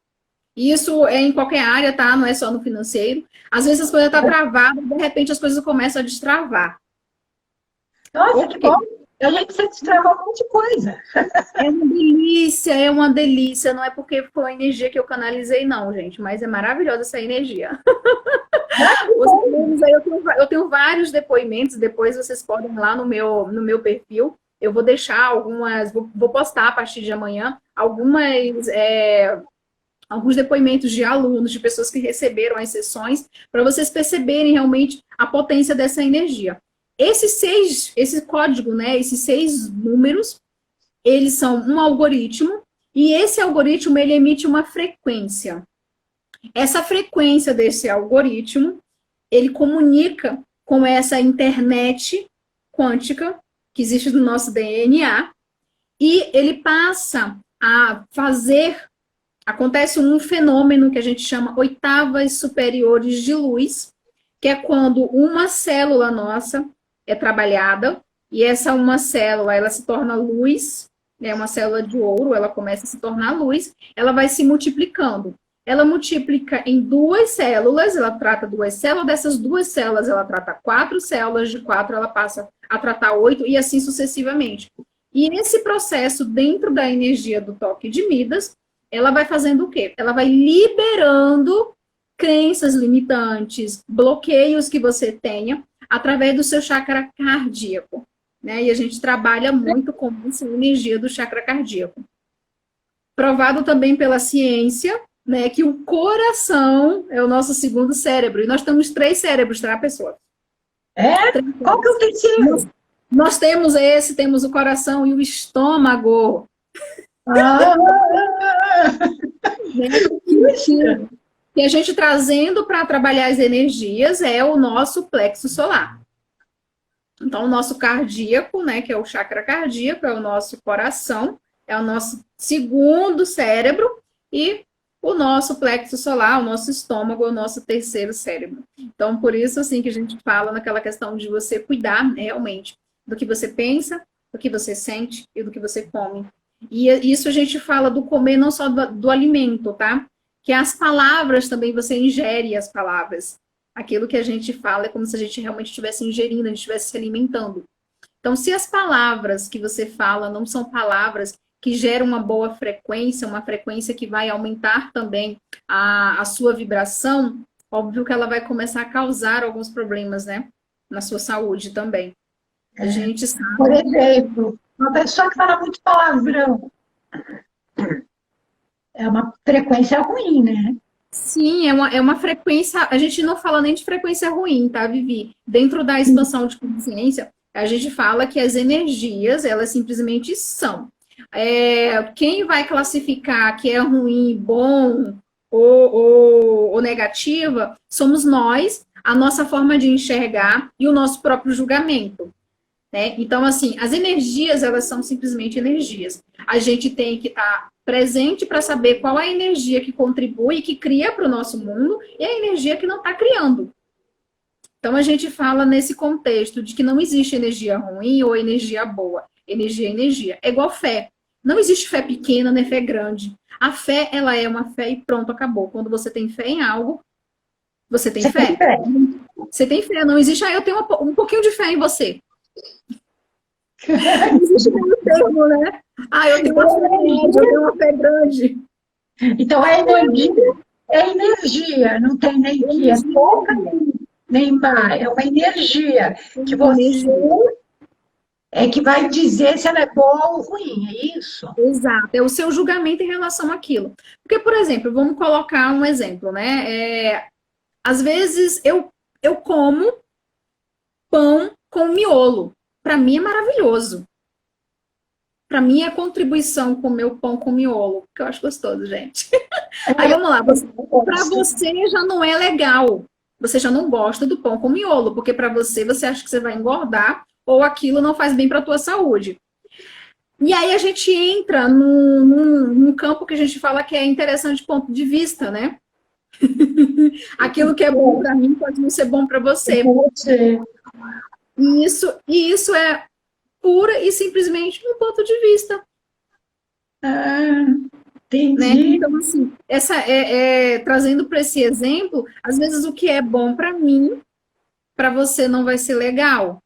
e isso é em qualquer área, tá? Não é só no financeiro. Às vezes as coisas estão travadas, de repente as coisas começam a destravar. Nossa, que bom! A gente precisa destravar um monte de coisa. É uma delícia. Não é porque foi a energia que eu canalizei, não, gente. Mas é maravilhosa essa energia. Eu tenho vários depoimentos. Depois vocês podem ir lá no meu perfil. Eu vou deixar algumas... Vou postar a partir de amanhã alguns depoimentos de alunos, de pessoas que receberam as sessões, para vocês perceberem realmente a potência dessa energia. Esse código, né, esses 6 números, eles são um algoritmo, e esse algoritmo, ele emite uma frequência. Essa frequência desse algoritmo, ele comunica com essa internet quântica, que existe no nosso DNA, e ele passa a fazer, acontece um fenômeno que a gente chama oitavas superiores de luz, que é quando uma célula nossa é trabalhada, e essa uma célula, ela se torna luz, né, uma célula de ouro, ela começa a se tornar luz, ela vai se multiplicando. Ela multiplica em 2 células, ela trata 2 células, dessas 2 células ela trata 4 células, de 4 ela passa a tratar 8, e assim sucessivamente. E esse processo, dentro da energia do toque de Midas, ela vai fazendo o quê? Ela vai liberando crenças limitantes, bloqueios que você tenha, através do seu chakra cardíaco, né? E a gente trabalha muito com essa energia do chakra cardíaco. Provado também pela ciência, né, que o coração é o nosso segundo cérebro. E nós temos 3 cérebros, tá, pessoal? Qual que é o terceiro? Nós temos o coração e o estômago. Ah, Né? Que a gente trazendo para trabalhar as energias é o nosso plexo solar. Então, o nosso cardíaco, né, que é o chakra cardíaco, é o nosso coração, é o nosso segundo cérebro, e o nosso plexo solar, o nosso estômago, é o nosso terceiro cérebro. Então, por isso, assim, que a gente fala naquela questão de você cuidar, né, realmente, do que você pensa, do que você sente e do que você come. E isso a gente fala do comer não só do alimento, tá? Que as palavras também, você ingere as palavras. Aquilo que a gente fala é como se a gente realmente estivesse ingerindo, a gente estivesse se alimentando. Então, se as palavras que você fala não são palavras que geram uma boa frequência, uma frequência que vai aumentar também a sua vibração, óbvio que ela vai começar a causar alguns problemas, né? Na sua saúde também. A gente sabe. por exemplo, uma pessoa que fala muito palavrão é uma frequência ruim, né? Sim, é uma frequência. A gente não fala nem de frequência ruim, tá, Vivi? Dentro da expansão de consciência, a gente fala que as energias, elas simplesmente são. Quem vai classificar que é ruim, bom ou negativa, somos nós, a nossa forma de enxergar e o nosso próprio julgamento. Né? Então, assim, as energias, elas são simplesmente energias. A gente tem que estar presente para saber qual é a energia que contribui, que cria para o nosso mundo, e a energia que não está criando. Então, a gente fala nesse contexto de que não existe energia ruim ou energia boa. Energia é energia. É igual fé. Não existe fé pequena nem fé grande. A fé, ela é uma fé e pronto, acabou. Quando você tem fé em algo, você tem fé. Você tem fé. Não existe, eu tenho um pouquinho de fé em você. Existe um termo, né? Eu tenho uma fé grande, eu tenho uma fé grande. Então, a energia é energia, não tem nem que é pouca, nem má, é uma energia que você é que vai dizer se ela é boa ou ruim, é isso? Exato, é o seu julgamento em relação àquilo. Porque, por exemplo, vamos colocar um exemplo, né? Às vezes eu como pão com miolo. Para mim é maravilhoso. Para mim é contribuição comer o pão com miolo, que eu acho gostoso, gente. Aí vamos lá, para você já não é legal. Você já não gosta do pão com miolo, porque para você acha que você vai engordar ou aquilo não faz bem para a tua saúde. E aí a gente entra num campo que a gente fala que é interessante ponto de vista, né? Aquilo que é bom para mim pode não ser bom para você. E isso é pura e simplesmente um ponto de vista. Entendi. Né? Então, assim, trazendo para esse exemplo, às vezes o que é bom para mim, para você não vai ser legal.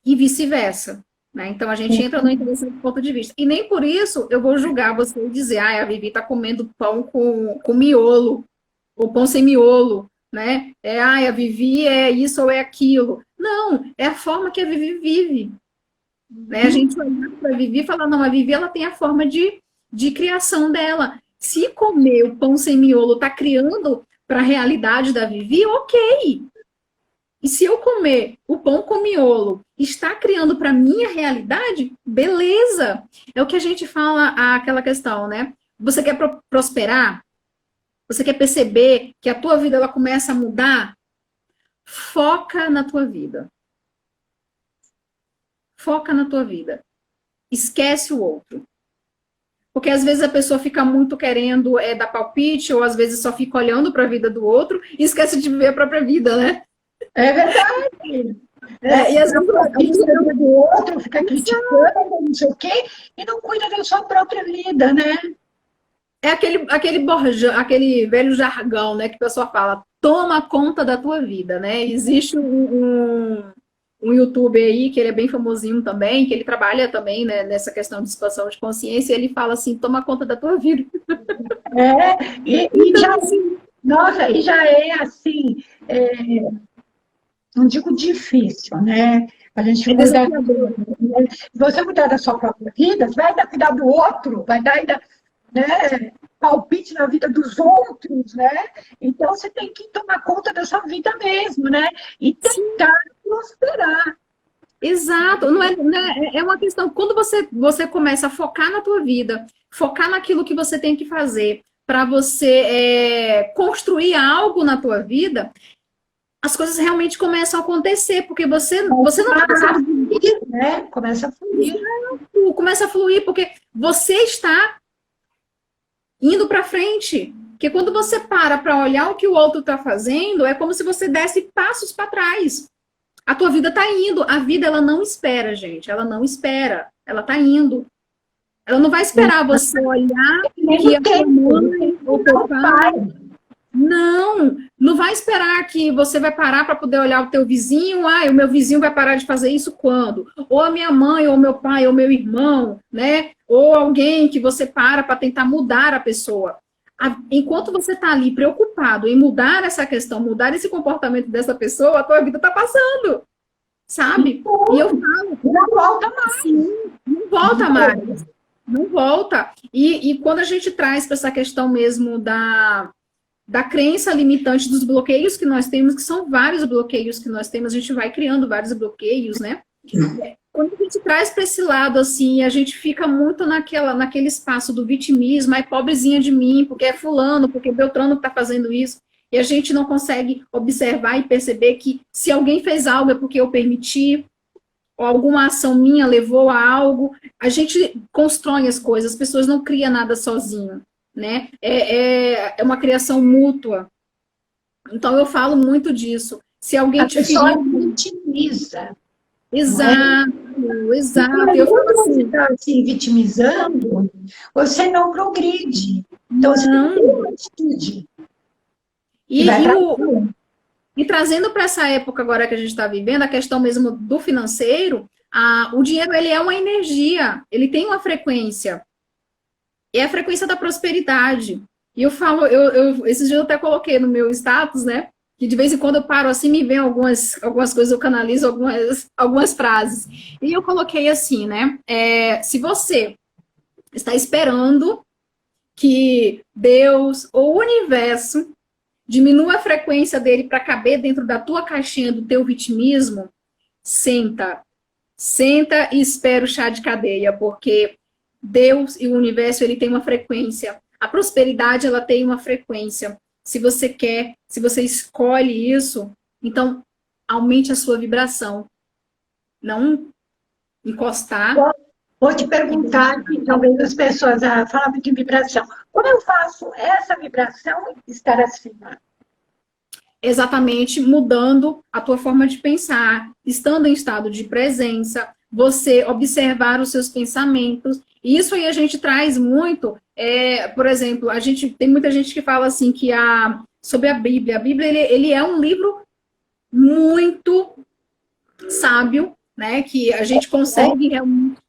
E vice-versa. Né? Então, a gente entra no interessante ponto de vista. E nem por isso eu vou julgar você e dizer, a Vivi está comendo pão com miolo, ou pão sem miolo. Né? A Vivi é isso ou é aquilo. Não, é a forma que a Vivi vive. Né? A gente olha para a Vivi e fala, não, a Vivi ela tem a forma de criação dela. Se comer o pão sem miolo está criando para a realidade da Vivi, ok. E se eu comer o pão com miolo está criando para a minha realidade, beleza. É o que a gente fala, aquela questão, né? Você quer prosperar? Você quer perceber que a tua vida ela começa a mudar? Foca na tua vida. Foca na tua vida. Esquece o outro. Porque às vezes a pessoa fica muito querendo dar palpite, ou às vezes só fica olhando para a vida do outro e esquece de viver a própria vida, né? É verdade. E às vezes a vida do outro fica criticando, não sei o quê, e não cuida da sua própria vida, né? É aquele velho jargão, né, que a pessoa fala, toma conta da tua vida, né? Existe um youtuber aí, que ele é bem famosinho também, que ele trabalha também, né, nessa questão de expansão de consciência, e ele fala assim, toma conta da tua vida. Então, já, assim, nossa, e já é assim, não digo difícil, né? A gente cuidar, se você cuidar da sua própria vida, você vai ainda cuidar do outro, vai dar ainda, né, palpite na vida dos outros, né? Então você tem que tomar conta da sua vida mesmo, né? E tentar prosperar. Exato, é uma questão, quando você começa a focar na tua vida, focar naquilo que você tem que fazer para você construir algo na tua vida, as coisas realmente começam a acontecer, porque você não Começa a fluir, né? Começa a fluir. começa a fluir, porque você está indo para frente. Porque quando você para olhar o que o outro está fazendo, é como se você desse passos para trás. A tua vida está indo. A vida, ela não espera, gente. Ela não espera. Ela está indo. Ela não vai esperar você olhar que a tua mãe ou teu pai... Não vai esperar que você vai parar para poder olhar o teu vizinho. O meu vizinho vai parar de fazer isso quando? Ou a minha mãe, ou meu pai, ou meu irmão, né? Ou alguém que você para tentar mudar a pessoa. Enquanto você está ali preocupado em mudar essa questão, mudar esse comportamento dessa pessoa, a tua vida está passando, sabe? E eu falo... Não volta mais. Sim, não volta mais. Não volta. E quando a gente traz para essa questão mesmo da crença limitante dos bloqueios que nós temos, que são vários bloqueios que nós temos, a gente vai criando vários bloqueios, né? Quando a gente traz para esse lado, assim, a gente fica muito naquele espaço do vitimismo, ai, pobrezinha de mim, porque é fulano, porque Beltrano está fazendo isso, e a gente não consegue observar e perceber que se alguém fez algo é porque eu permiti, ou alguma ação minha levou a algo, a gente constrói as coisas, as pessoas não criam nada sozinho, né? É uma criação mútua. Então, eu falo muito disso. Se alguém te feriu... vitimiza. Exato, exato. Eu falo assim, você está se vitimizando, você não progride. Então, você não tem uma atitude. E trazendo para essa época agora que a gente está vivendo, a questão mesmo do financeiro, o dinheiro, ele é uma energia, ele tem uma frequência. É a frequência da prosperidade. E eu falo, esses dias eu até coloquei no meu status, né? Que de vez em quando eu paro assim, me vem algumas coisas, eu canalizo algumas frases. E eu coloquei assim, né? Se você está esperando que Deus ou o universo diminua a frequência dele para caber dentro da tua caixinha do teu vitimismo, senta e espera o chá de cadeia, porque Deus e o universo, ele tem uma frequência. A prosperidade, ela tem uma frequência. Se você quer, se você escolhe isso, então aumente a sua vibração. Não encostar. Vou te perguntar, que talvez as pessoas falam de vibração. Como eu faço essa vibração estar acima? Exatamente, mudando a tua forma de pensar, estando em estado de presença, você observar os seus pensamentos. E isso aí a gente traz muito, por exemplo, tem muita gente que fala assim que sobre a Bíblia. A Bíblia, ele é um livro muito sábio, né? Que a gente consegue realmente...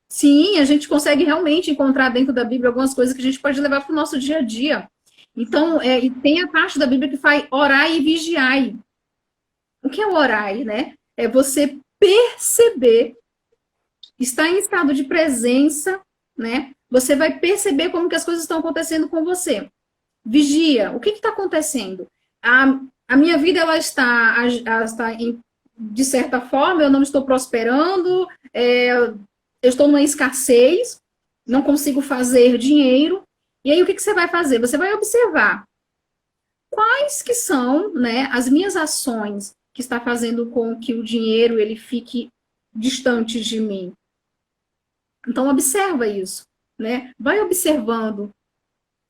Sim, a gente consegue realmente encontrar dentro da Bíblia algumas coisas que a gente pode levar para o nosso dia a dia. Então, e tem a parte da Bíblia que faz orar e vigiar. O que é o orar, né? É você perceber, estar em estado de presença, né? Você vai perceber como que as coisas estão acontecendo com você. Vigia. O que está acontecendo? A minha vida, ela está de certa forma, eu não estou prosperando, eu estou numa escassez, não consigo fazer dinheiro. E aí, o que você vai fazer? Você vai observar quais que são, né, as minhas ações que está fazendo com que o dinheiro ele fique distante de mim. Então, observa isso, né? Vai observando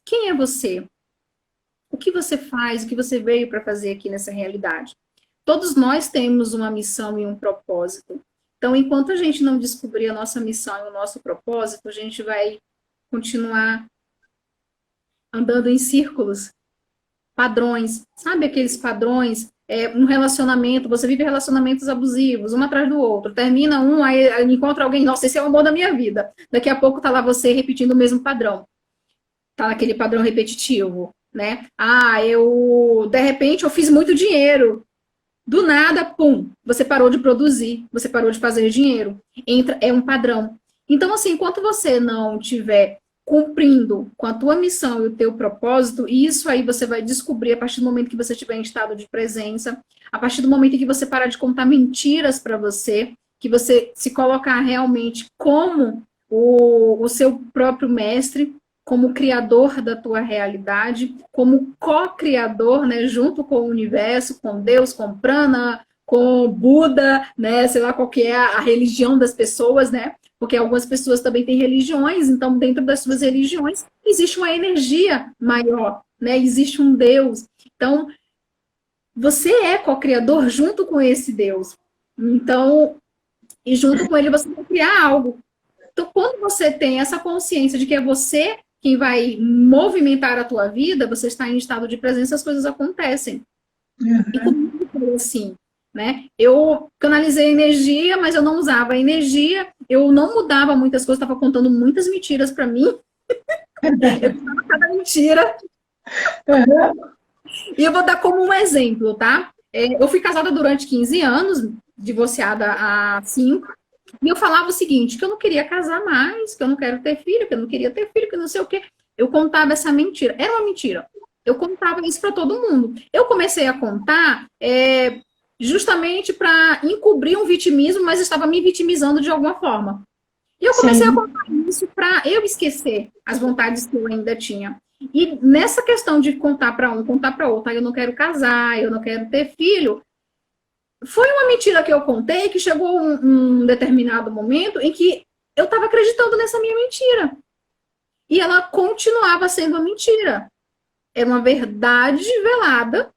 quem é você, o que você faz, o que você veio para fazer aqui nessa realidade. Todos nós temos uma missão e um propósito. Então, enquanto a gente não descobrir a nossa missão e o nosso propósito, a gente vai continuar andando em círculos, padrões. Sabe aqueles padrões? Um relacionamento, você vive relacionamentos abusivos, um atrás do outro. Termina um, aí encontra alguém, nossa, esse é o amor da minha vida. Daqui a pouco tá lá você repetindo o mesmo padrão. Tá naquele padrão repetitivo, né? De repente, eu fiz muito dinheiro. Do nada, pum, você parou de produzir, você parou de fazer dinheiro. É um padrão. Então, assim, enquanto você não tiver cumprindo com a tua missão e o teu propósito, e isso aí você vai descobrir a partir do momento que você estiver em estado de presença, a partir do momento em que você parar de contar mentiras para você, que você se colocar realmente como o seu próprio mestre, como criador da tua realidade, como co-criador, né, junto com o universo, com Deus, com Prana, com Buda, né, sei lá qual que é a religião das pessoas, né, porque algumas pessoas também têm religiões, então dentro das suas religiões existe uma energia maior, né, existe um Deus. Então, você é co-criador junto com esse Deus. Então, e junto com ele você vai criar algo. Então, quando você tem essa consciência de que é você quem vai movimentar a tua vida, você está em estado de presença, as coisas acontecem. E comigo foi assim, né? Eu canalizei energia, mas eu não usava a energia, eu não mudava muitas coisas, estava contando muitas mentiras para mim. Eu contava cada mentira. E eu vou dar como um exemplo, tá? Eu fui casada durante 15 anos, divorciada há 5, e eu falava o seguinte, que eu não queria casar mais, que eu não quero ter filho, que eu não queria ter filho, que não sei o quê. Eu contava essa mentira. Era uma mentira. Eu contava isso para todo mundo. Eu comecei a contar justamente para encobrir um vitimismo, mas estava me vitimizando de alguma forma. E eu comecei a contar isso para eu esquecer as vontades que eu ainda tinha. E nessa questão de contar para um, contar para outro, eu não quero casar, eu não quero ter filho, foi uma mentira que eu contei, que chegou um determinado momento em que eu estava acreditando nessa minha mentira. E ela continuava sendo uma mentira. Era uma verdade velada,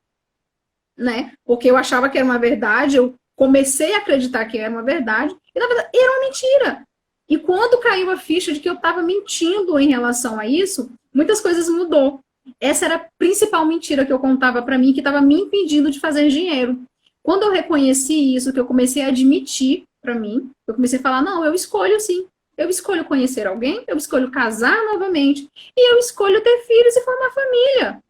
né? Porque eu achava que era uma verdade, eu comecei a acreditar que era uma verdade, e na verdade era uma mentira. E quando caiu a ficha de que eu estava mentindo em relação a isso, muitas coisas mudou. Essa era a principal mentira que eu contava para mim, que estava me impedindo de fazer dinheiro. Quando eu reconheci isso, que eu comecei a admitir para mim, eu comecei a falar, não, eu escolho sim. Eu escolho conhecer alguém, eu escolho casar novamente, e eu escolho ter filhos e formar família.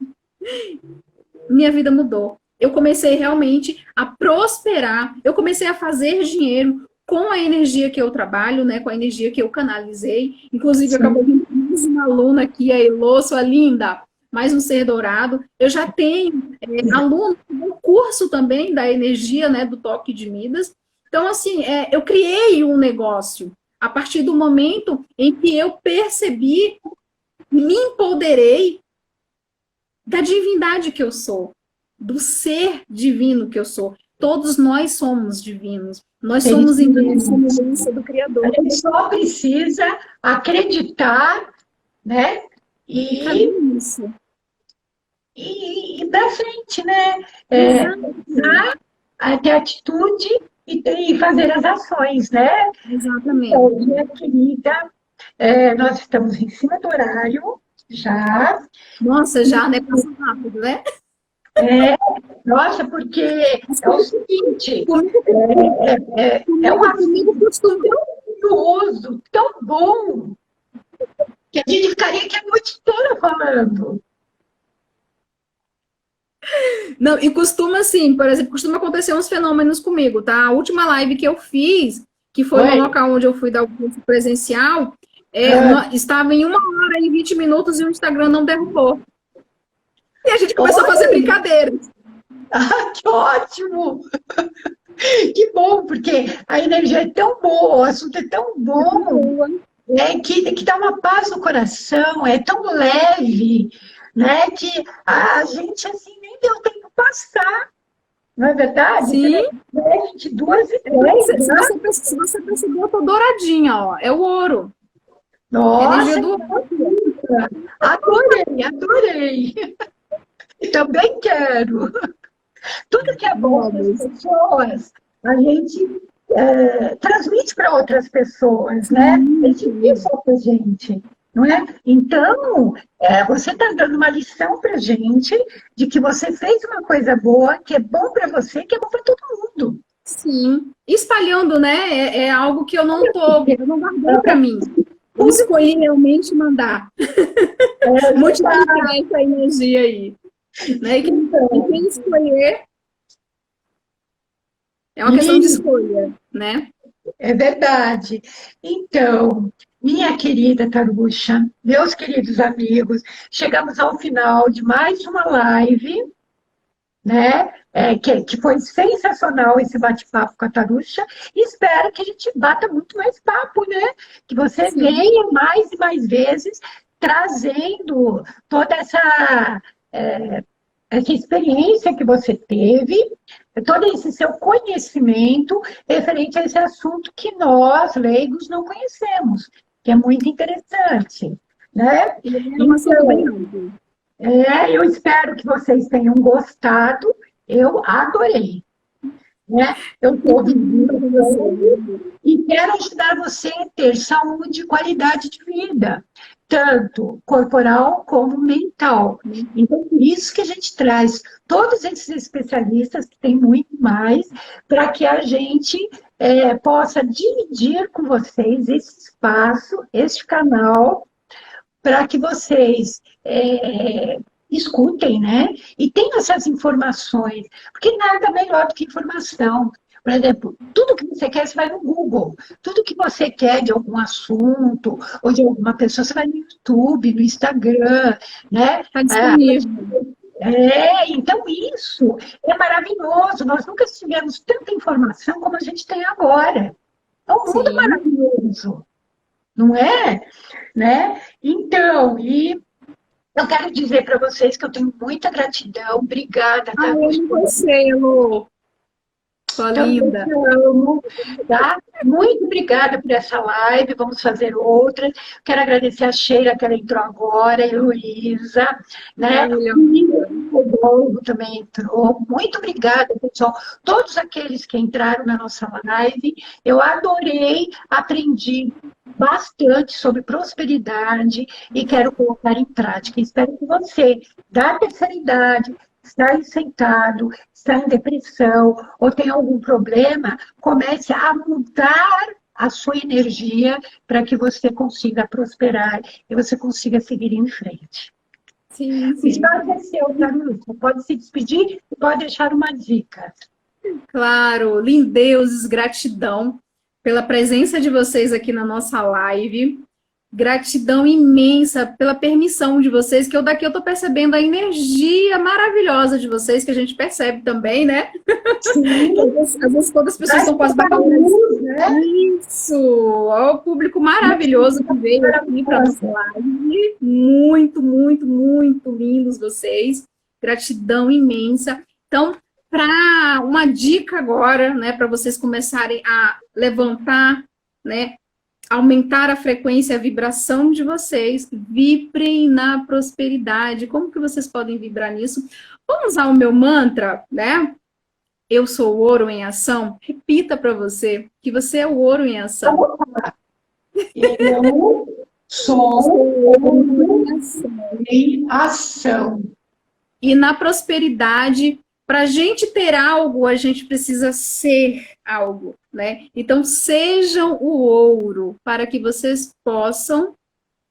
Minha vida mudou. Eu comecei realmente a prosperar, eu comecei a fazer dinheiro com a energia que eu trabalho, né, com a energia que eu canalizei. Inclusive, acabou vindo mais uma aluna aqui, a Elô, sua linda, mais um ser dourado. Eu já tenho aluno no curso também da energia, né, do toque de Midas. Então, assim, eu criei um negócio a partir do momento em que eu percebi, me empoderei da divindade que eu sou, do ser divino que eu sou. Todos nós somos divinos. Nós somos imagens e semelhança do Criador. A gente só precisa acreditar, né? E para frente, né? Ter atitude e fazer as ações, né? Exatamente. Então, minha querida, nós estamos em cima do horário, já. Nossa, já, né? Passa rápido, né? Nossa, porque é o seguinte, é um assunto tão curioso, tão bom, que a gente ficaria aqui a noite toda falando. Não, e costuma assim, por exemplo, costuma acontecer uns fenômenos comigo, tá? A última live que eu fiz, que foi no local onde eu fui dar o curso presencial, estava em 1h e 20 minutos e o Instagram não derrubou. E a gente começou a fazer brincadeiras. Ah, que ótimo! Que bom, porque a energia é tão boa, o assunto é tão bom, que dá uma paz no coração, é tão leve, né? Que a gente assim nem deu tempo passar, não é verdade? Sim. Gente, 2h10. Se você percebeu, eu tô douradinha, ó. É o ouro. Nossa, do... adorei. E também quero. Tudo que é bom para as pessoas, a gente transmite para outras pessoas, né? É difícil para a gente, não é? Então, você está dando uma lição para a gente de que você fez uma coisa boa, que é bom para você, que é bom para todo mundo. Sim. Espalhando, né? É algo que eu não guardei para mim. Eu escolhi realmente mandar. Multiplicar essa energia aí. Né? E quem escolher é uma questão de escolha, né? É verdade. Então, minha querida Taruxa, meus queridos amigos, chegamos ao final de mais uma live, né? que foi sensacional esse bate-papo com a Taruxa, e espero que a gente bata muito mais papo, né? Que você Sim. venha mais e mais vezes trazendo toda essa experiência que você teve, todo esse seu conhecimento referente a esse assunto que nós, leigos, não conhecemos, que é muito interessante, né? E é um assunto bem amplo. Eu espero que vocês tenham gostado, eu adorei, né? Eu estou vivendo e quero ajudar você a ter saúde e qualidade de vida, tanto corporal como mental. Então, por isso que a gente traz todos esses especialistas, que tem muito mais, para que a gente possa dividir com vocês esse espaço, este canal, para que vocês escutem, né? E tenham essas informações, porque nada melhor do que informação. Por exemplo, tudo que você quer, você vai no Google. Tudo que você quer de algum assunto ou de alguma pessoa, você vai no YouTube, no Instagram, né? Está disponível. Então isso é maravilhoso. Nós nunca tivemos tanta informação como a gente tem agora. É um mundo maravilhoso, não é? Né? Então, e eu quero dizer para vocês que eu tenho muita gratidão. Obrigada. Tá? Eu não conheci, Lu. Sua linda. Amo, tá? Muito obrigada por essa live. Vamos fazer outra. Quero agradecer a Sheila, que ela entrou agora, e a Luísa, né? O Rodolfo também entrou. Muito obrigada, pessoal. Todos aqueles que entraram na nossa live, eu adorei, aprendi bastante sobre prosperidade e quero colocar em prática. Espero que você, da terceira idade, está aí sentado, está em depressão ou tem algum problema, comece a mudar a sua energia para que você consiga prosperar e você consiga seguir em frente. Sim. O espaço é seu, Taruxa. Pode se despedir e pode deixar uma dica. Claro, lindeuses, gratidão pela presença de vocês aqui na nossa live. Gratidão imensa pela permissão de vocês, que daqui eu tô percebendo a energia maravilhosa de vocês, que a gente percebe também, né? Sim. Às vezes todas as pessoas estão com as barreiras. Né? Isso! Olha o público maravilhoso que veio aqui para nossa live. Muito, muito, muito lindos vocês. Gratidão imensa. Então, para uma dica agora, né, para vocês começarem a levantar, né, aumentar a frequência, a vibração de vocês, vibrem na prosperidade. Como que vocês podem vibrar nisso? Vamos usar o meu mantra, né? Eu sou o ouro em ação. Repita para você que você é o ouro em ação. Eu sou o ouro em ação. E na prosperidade, para a gente ter algo, a gente precisa ser algo, né? Então, sejam o ouro para que vocês possam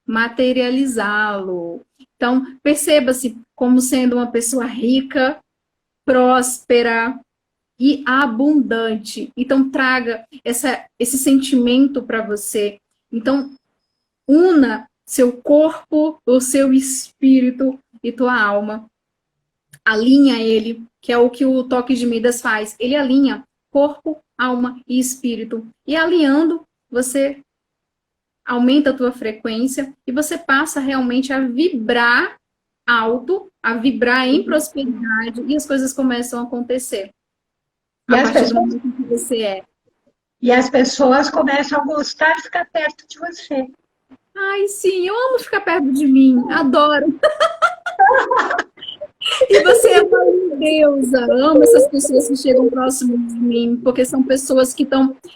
materializá-lo. Então, perceba-se como sendo uma pessoa rica, próspera e abundante. Então, traga esse sentimento para você. Então, una seu corpo, o seu espírito e tua alma. Alinha ele, que é o que o toque de Midas faz. Ele alinha corpo, alma e espírito. E alinhando, você aumenta a tua frequência e você passa realmente a vibrar alto, a vibrar em prosperidade e as coisas começam a acontecer. Do momento que você é. E as pessoas começam a gostar de ficar perto de você. Ai, sim, eu amo ficar perto de mim, adoro. E você é uma deusa, amo essas pessoas que chegam próximo de mim, porque são pessoas que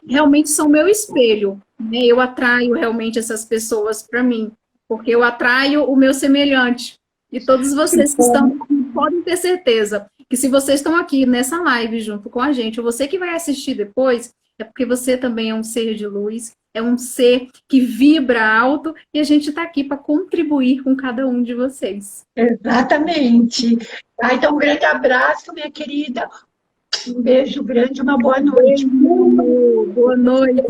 realmente são meu espelho, né? Eu atraio realmente essas pessoas para mim, porque eu atraio o meu semelhante. E todos vocês que estão aqui podem ter certeza que se vocês estão aqui nessa live junto com a gente, ou você que vai assistir depois, é porque você também é um ser de luz, é um ser que vibra alto e a gente está aqui para contribuir com cada um de vocês. Exatamente. Então, um grande abraço, minha querida. Um beijo grande, uma boa noite. Boa noite.